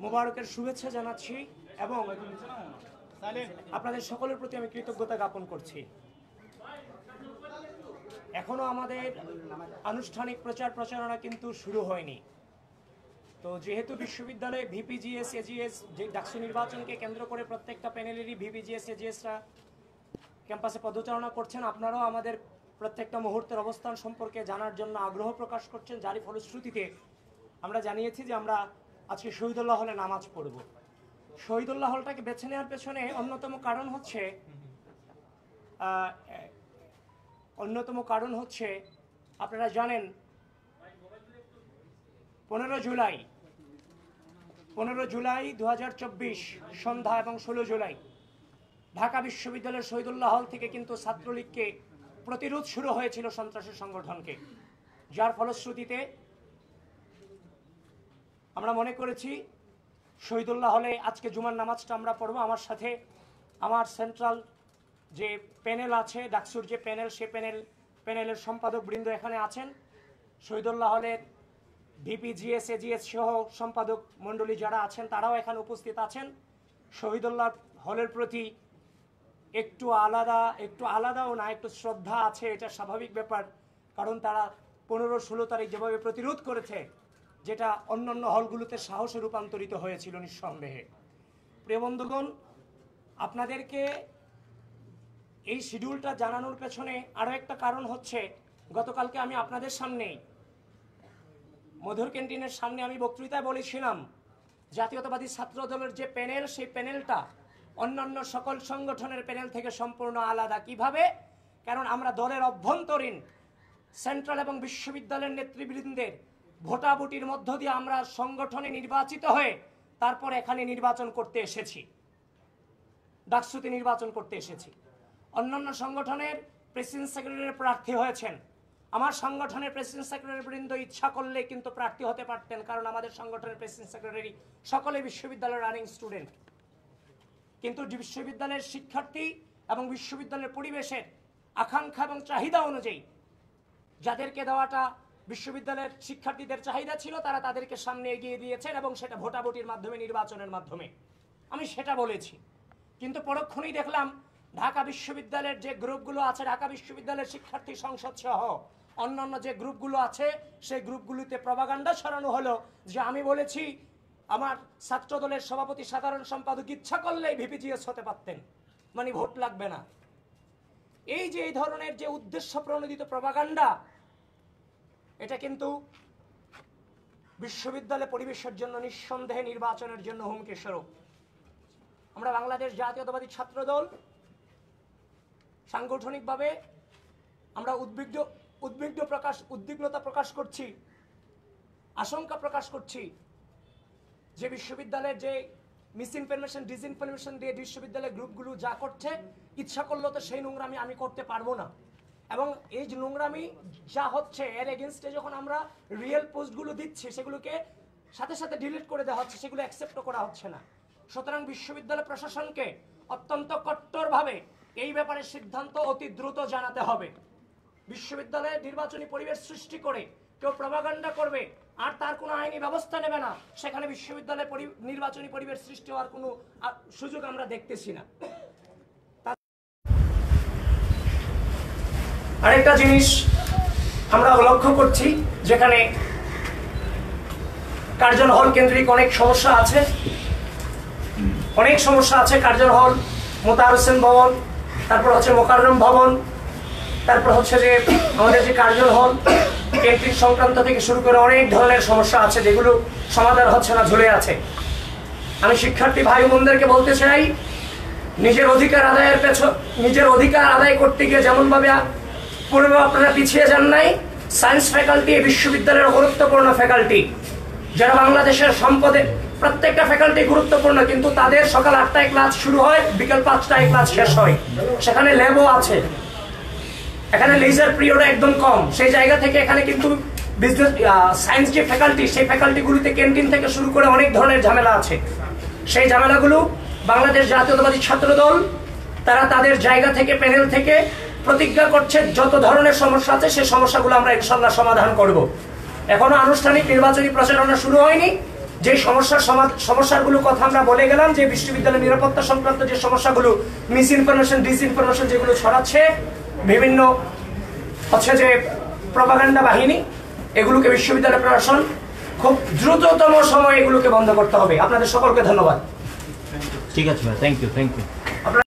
মোবারকের শুভেচ্ছা জানাচ্ছি এবং আপনাদের সকলের প্রতি আমি কৃতজ্ঞতা জ্ঞাপন করছি। এখনো আমাদের আনুষ্ঠানিক প্রচার প্রচারণা কিন্তু শুরু হয়নি। তো যেহেতু বিশ্ববিদ্যালয়ে ভিপিজিএস এজিএস যে ডাকসু নির্বাচনকে কেন্দ্র করে প্রত্যেকটা প্যানেলেরই ভিপিজিএস এজিএসরা ক্যাম্পাসে পদচারণা করছেন, আপনারাও আমাদের প্রত্যেকটা মুহূর্তের অবস্থান সম্পর্কে জানার জন্য আগ্রহ প্রকাশ করছেন, যারই ফলশ্রুতিতে আমরা জানিয়েছি যে আমরা আজকে শহীদুল্লাহ হলে নামাজ পড়ব। শহীদুল্লাহ হলটাকে বেছে নেওয়ার পেছনে অন্যতম কারণ হচ্ছে আপনারা জানেন 15 জুলাই 2024 সন্ধ্যা এবং 16 জুলাই ঢাকা বিশ্ববিদ্যালয়ের শহীদুল্লাহ হল থেকে কিন্তু ছাত্রলীগকে প্রতিরোধ শুরু হয়েছিল সন্ত্রাসী সংগঠনকে, যার ফলশ্রুতিতে আমরা মনে করেছি শহীদুল্লাহ হলে আজকে জুমার নামাজটা আমরা পড়বো। আমার সাথে আমার সেন্ট্রাল যে প্যানেল আছে, ডাকসুর যে প্যানেল, সে প্যানেলের সম্পাদক বৃন্দ এখানে আছেন। শহীদুল্লাহ হলের ভিপিজিএস এজিএস সহ সম্পাদক মণ্ডলী যারা আছেন তারাও এখানে উপস্থিত আছেন। শহীদুল্লাহ হলের প্রতি একটু আলাদাও না, একটু শ্রদ্ধা আছে, এটা স্বাভাবিক ব্যাপার। কারণ তারা 15-16 তারিখ যেভাবে প্রতিরোধ করেছে, যেটা অন্যান্য হলগুলোতে সাহসে রূপান্তরিত হয়েছিল নিঃসন্দেহে। প্রিয় বন্ধুগণ, আপনাদেরকে এই শিডিউলটা জানানোর পেছনে আরও একটা কারণ হচ্ছে, গতকালকে আমি আপনাদের সামনেই মধুর ক্যান্টিনের সামনে আমি বক্তৃতায় বলেছিলাম জাতীয়তাবাদী ছাত্র দলের যে প্যানেল, সেই প্যানেলটা অন্যান্য সকল সংগঠনের প্যানেল থেকে সম্পূর্ণ আলাদা। কিভাবে? কারণ আমরা দলের অভ্যন্তরীণ সেন্ট্রাল এবং বিশ্ববিদ্যালয়ের নেতৃবৃন্দের ভোটাভুটির মধ্য দিয়ে আমরা সংগঠনে নির্বাচিত হয়ে তারপর এখানে নির্বাচন করতে এসেছি, ডাকসুতে নির্বাচন করতে এসেছি। অন্যান্য সংগঠনের প্রেসিডেন্ট সেক্রেটারি প্রার্থী হয়েছেন, আমার সংগঠনের প্রেসিডেন্ট সেক্রেটারি বৃন্দ ইচ্ছা করলে কিন্তু প্রার্থী হতে পারতেন, কারণ আমাদের সংগঠনের প্রেসিডেন্ট সেক্রেটারি সকলে বিশ্ববিদ্যালয়ের রানিং স্টুডেন্ট। কিন্তু বিশ্ববিদ্যালয়ের শিক্ষার্থী এবং বিশ্ববিদ্যালয়ের পরিবেশের আকাঙ্ক্ষা এবং চাহিদা অনুযায়ী যাদেরকে দেওয়াটা বিশ্ববিদ্যালয়ের শিক্ষার্থীদের চাহিদা ছিল, তারা তাদেরকে সামনে এগিয়ে দিয়েছেন এবং সেটা ভোটাভুটির মাধ্যমে, নির্বাচনের মাধ্যমে। আমি সেটা বলেছি। কিন্তু পরক্ষণেই দেখলাম ঢাকা বিশ্ববিদ্যালয়ের যে গ্রুপগুলো আছে, ঢাকা বিশ্ববিদ্যালয়ের শিক্ষার্থী সংসদ সহ অন্যান্য যে গ্রুপগুলো আছে, সেই গ্রুপগুলোতে প্রপাগান্ডা ছড়ানো হলো যে আমি বলেছি আমার ছাত্র দলের সভাপতি সাধারণ সম্পাদক ইচ্ছা করলেই ভিপিজিএস হতে পারতেন, মানে ভোট লাগবে না। এই যে এই ধরনের যে উদ্দেশ্য প্রণোদিত প্রপাগান্ডা, এটা কিন্তু বিশ্ববিদ্যালয় পরিবেশের জন্য নিঃসন্দেহে নির্বাচনের জন্য হুমকি স্বরূপ। আমরা বাংলাদেশ জাতীয়তাবাদী ছাত্র দল সাংগঠনিকভাবে আমরা উদ্বিগ্নতা প্রকাশ করছি, আশঙ্কা প্রকাশ করছি যে বিশ্ববিদ্যালয়ের যে মিসইনফরমেশন, ডিসইনফরমেশন দিয়ে বিশ্ববিদ্যালয়ের গ্রুপগুলো যা করছে, ইচ্ছা করলেও তো সেই নোংরামি আমি করতে পারবো না। এবং এই যে নোংরামি যা হচ্ছে, এর এগেনস্টে যখন আমরা রিয়েল পোস্টগুলো দিচ্ছি, সেগুলোকে সাথে সাথে ডিলিট করে দেওয়া হচ্ছে, সেগুলো অ্যাকসেপ্ট করা হচ্ছে না। সুতরাং বিশ্ববিদ্যালয় প্রশাসনকে অত্যন্ত কট্টরভাবে এই ব্যাপারে সিদ্ধান্ত অতি দ্রুত জানাতে হবে। বিশ্ববিদ্যালয়ে নির্বাচনী পরিবেশ সৃষ্টি করে কেউ প্রপাগান্ডা করবে আর তার কোনো আইনি ব্যবস্থা নেবে না, সেখানে বিশ্ববিদ্যালয়ে নির্বাচনী পরিবেশ সৃষ্টি হওয়ার কোনো সুযোগ আমরা দেখতেছি না। আরেকটা জিনিস আমরা লক্ষ্য করছি, যেখানে কার্জন হল কেন্দ্রিক অনেক সমস্যা আছে, কার্জন হল, মোতাহার হোসেন ভবন, তারপর হচ্ছে মোকাররম ভবন, তারপর হচ্ছে যে আমাদের যে কার্জন হল কেন্দ্রিক সংক্রান্ত থেকে শুরু করে অনেক ধরনের সমস্যা আছে, যেগুলো সমাধান হচ্ছে না, ঝুলে আছে। আমি শিক্ষার্থী ভাই বোনদেরকে বলতে চাই, নিজের অধিকার আদায় করতে গিয়ে যেমনভাবে পূর্বে আপনারা পিছিয়ে যান নাই, সায়েন্স ফ্যাকাল্টি বিশ্ববিদ্যালয়ের গুরুত্বপূর্ণ ফ্যাকাল্টি, যারা বাংলাদেশের সম্পদে প্রত্যেকটা ফ্যাকাল্টি গুরুত্বপূর্ণ, কিন্তু তাদের সকাল 8টায় ক্লাস শুরু হয়, বিকেল 5টায় ক্লাস শেষ হয়। সেখানে ল্যাবও আছে, এখানে লেজার পিরিয়ড একদম কম। সেই জায়গা থেকে এখানে কিন্তু বিজনেস সায়েন্স যে ফ্যাকাল্টি, সেই ফ্যাকাল্টিগুলিতে ক্যান্টিন থেকে শুরু করে অনেক ধরনের ঝামেলা আছে। সেই ঝামেলাগুলো বাংলাদেশ জাতীয়তাবাদী ছাত্র দল তারা তাদের জায়গা থেকে, প্যানেল থেকে প্রতিজ্ঞা করছে যত ধরনের সমস্যা আছে সেই সমস্যাগুলো আমরা ইনশাল্লাহ সমাধান করব। এখনো আনুষ্ঠানিক নির্বাচনী প্রচারণা শুরু হয়নি, যে সমস্যাগুলো কথা আমরা বলে গেলাম, যে বিশ্ববিদ্যালয়ের নিরাপত্তা সংক্রান্ত যে সমস্যাগুলো, মিস ইনফরমেশন, ডিসইনফরমেশন যেগুলো ছড়াচ্ছে বিভিন্ন হচ্ছে যে প্রপাগান্ডা বাহিনী, এগুলোকে বিশ্ববিদ্যালয় প্রশাসন খুব দ্রুততম সময়ে এগুলোকে বন্ধ করতে হবে। আপনাদের সকলকে ধন্যবাদ। ঠিক আছে ভাই, থ্যাংক ইউ।